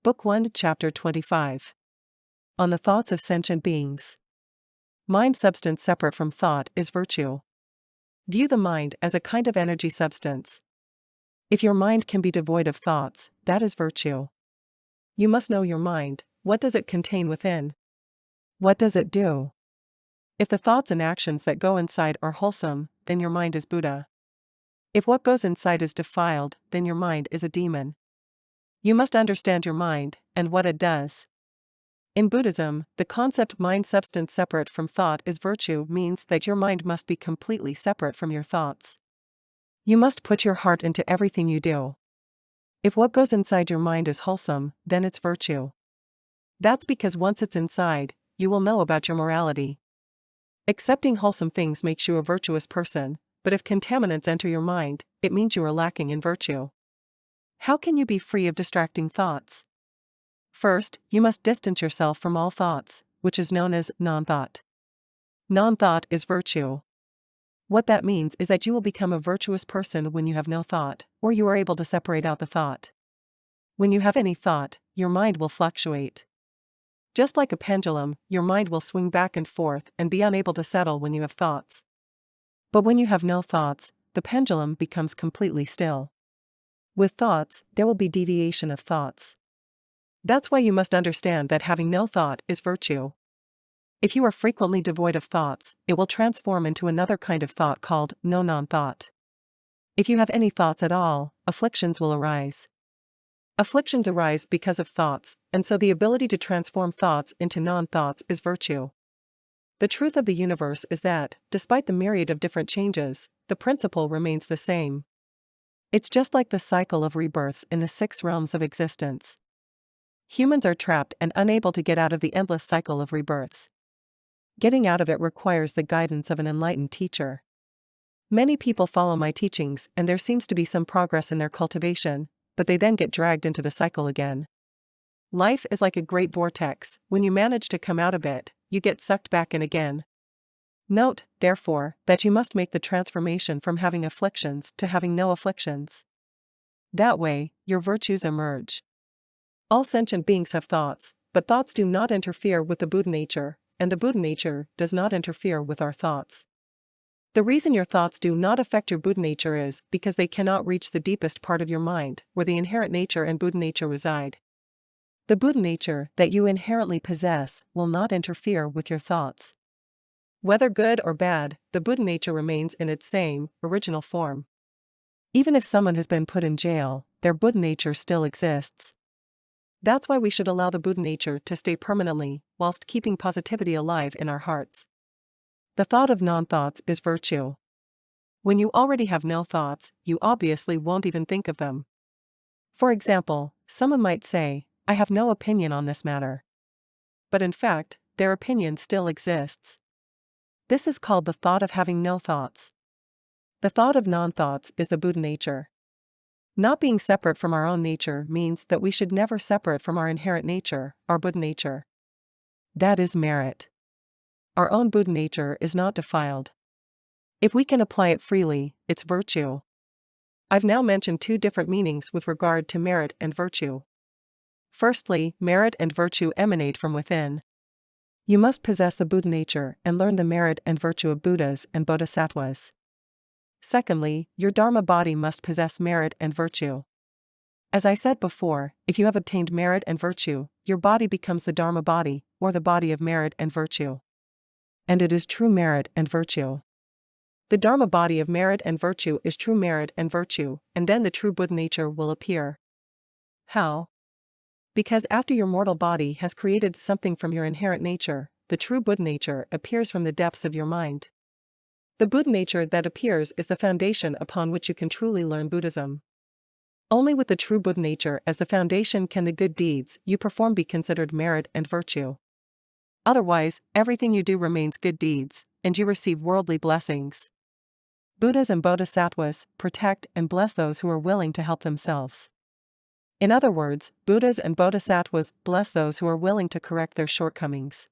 Book 1, Chapter 25. On the Thoughts of Sentient Beings. Mind substance separate from thought is virtue. View the mind as a kind of energy substance. If your mind can be devoid of thoughts, that is virtue. You must know your mind. What does it contain within? What does it do? If the thoughts and actions that go inside are wholesome, then your mind is Buddha. If what goes inside is defiled, then your mind is a demon. You must understand your mind, and what it does. In Buddhism, the concept mind substance separate from thought is virtue means that your mind must be completely separate from your thoughts. You must put your heart into everything you do. If what goes inside your mind is wholesome, then it's virtue. That's because once it's inside, you will know about your morality. Accepting wholesome things makes you a virtuous person, but if contaminants enter your mind, it means you are lacking in virtue. How can you be free of distracting thoughts? First, you must distance yourself from all thoughts, which is known as non-thought. Non-thought is virtue. What that means is that you will become a virtuous person when you have no thought, or you are able to separate out the thought. When you have any thought, your mind will fluctuate. Just like a pendulum, your mind will swing back and forth and be unable to settle when you have thoughts. But when you have no thoughts, the pendulum becomes completely still. With thoughts, there will be deviation of thoughts. That's why you must understand that having no thought is virtue. If you are frequently devoid of thoughts, it will transform into another kind of thought called no non-thought. If you have any thoughts at all, afflictions will arise. Afflictions arise because of thoughts, and so the ability to transform thoughts into non-thoughts is virtue. The truth of the universe is that, despite the myriad of different changes, the principle remains the same. It's just like the cycle of rebirths in the 6 realms of existence. Humans are trapped and unable to get out of the endless cycle of rebirths. Getting out of it requires the guidance of an enlightened teacher. Many people follow my teachings and there seems to be some progress in their cultivation, but they then get dragged into the cycle again. Life is like a great vortex. When you manage to come out of it, you get sucked back in again. Note, therefore, that you must make the transformation from having afflictions to having no afflictions. That way, your virtues emerge. All sentient beings have thoughts, but thoughts do not interfere with the Buddha nature, and the Buddha nature does not interfere with our thoughts. The reason your thoughts do not affect your Buddha nature is because they cannot reach the deepest part of your mind, where the inherent nature and Buddha nature reside. The Buddha nature that you inherently possess will not interfere with your thoughts. Whether good or bad, the Buddha nature remains in its same, original form. Even if someone has been put in jail, their Buddha nature still exists. That's why we should allow the Buddha nature to stay permanently, whilst keeping positivity alive in our hearts. The thought of non-thoughts is virtue. When you already have no thoughts, you obviously won't even think of them. For example, someone might say, "I have no opinion on this matter." But in fact, their opinion still exists. This is called the thought of having no thoughts. The thought of non-thoughts is the Buddha nature. Not being separate from our own nature means that we should never separate from our inherent nature, our Buddha nature. That is merit. Our own Buddha nature is not defiled. If we can apply it freely, it's virtue. I've now mentioned 2 different meanings with regard to merit and virtue. Firstly, merit and virtue emanate from within. You must possess the Buddha nature and learn the merit and virtue of Buddhas and Bodhisattvas. Secondly, your Dharma body must possess merit and virtue. As I said before, if you have obtained merit and virtue, your body becomes the Dharma body, or the body of merit and virtue. And it is true merit and virtue. The Dharma body of merit and virtue is true merit and virtue, and then the true Buddha nature will appear. How? Because after your mortal body has created something from your inherent nature, the true Buddha nature appears from the depths of your mind. The Buddha nature that appears is the foundation upon which you can truly learn Buddhism. Only with the true Buddha nature as the foundation can the good deeds you perform be considered merit and virtue. Otherwise, everything you do remains good deeds, and you receive worldly blessings. Buddhas and Bodhisattvas protect and bless those who are willing to help themselves. In other words, Buddhas and Bodhisattvas bless those who are willing to correct their shortcomings.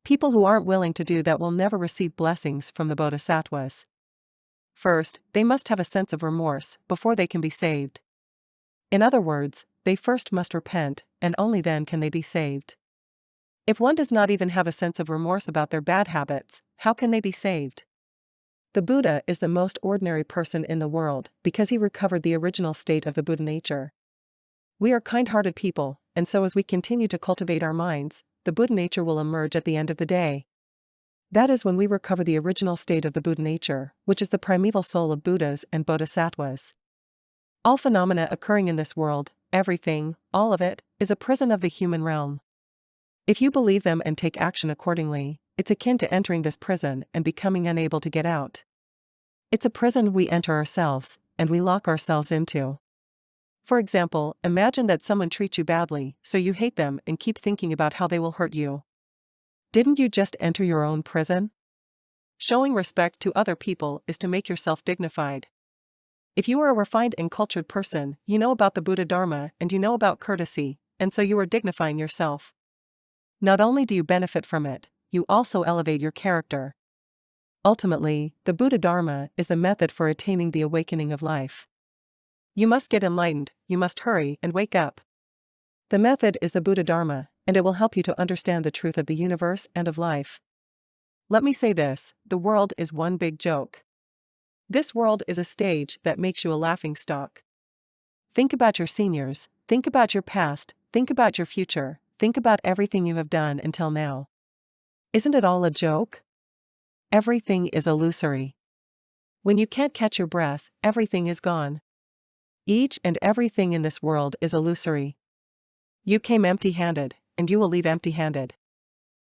People who aren't willing to do that will never receive blessings from the Bodhisattvas. First, they must have a sense of remorse before they can be saved. In other words, they first must repent, and only then can they be saved. If one does not even have a sense of remorse about their bad habits, how can they be saved? The Buddha is the most ordinary person in the world because he recovered the original state of the Buddha nature. We are kind-hearted people, and so as we continue to cultivate our minds, the Buddha nature will emerge at the end of the day. That is when we recover the original state of the Buddha nature, which is the primeval soul of Buddhas and Bodhisattvas. All phenomena occurring in this world, everything, all of it, is a prison of the human realm. If you believe them and take action accordingly, it's akin to entering this prison and becoming unable to get out. It's a prison we enter ourselves, and we lock ourselves into. For example, imagine that someone treats you badly, so you hate them and keep thinking about how they will hurt you. Didn't you just enter your own prison? Showing respect to other people is to make yourself dignified. If you are a refined and cultured person, you know about the Buddha Dharma and you know about courtesy, and so you are dignifying yourself. Not only do you benefit from it, you also elevate your character. Ultimately, the Buddha Dharma is the method for attaining the awakening of life. You must get enlightened, you must hurry and wake up. The method is the Buddha Dharma, and it will help you to understand the truth of the universe and of life. Let me say this, the world is one big joke. This world is a stage that makes you a laughingstock. Think about your seniors, think about your past, think about your future, think about everything you have done until now. Isn't it all a joke? Everything is illusory. When you can't catch your breath, everything is gone. Each and everything in this world is illusory. You came empty-handed, and you will leave empty-handed.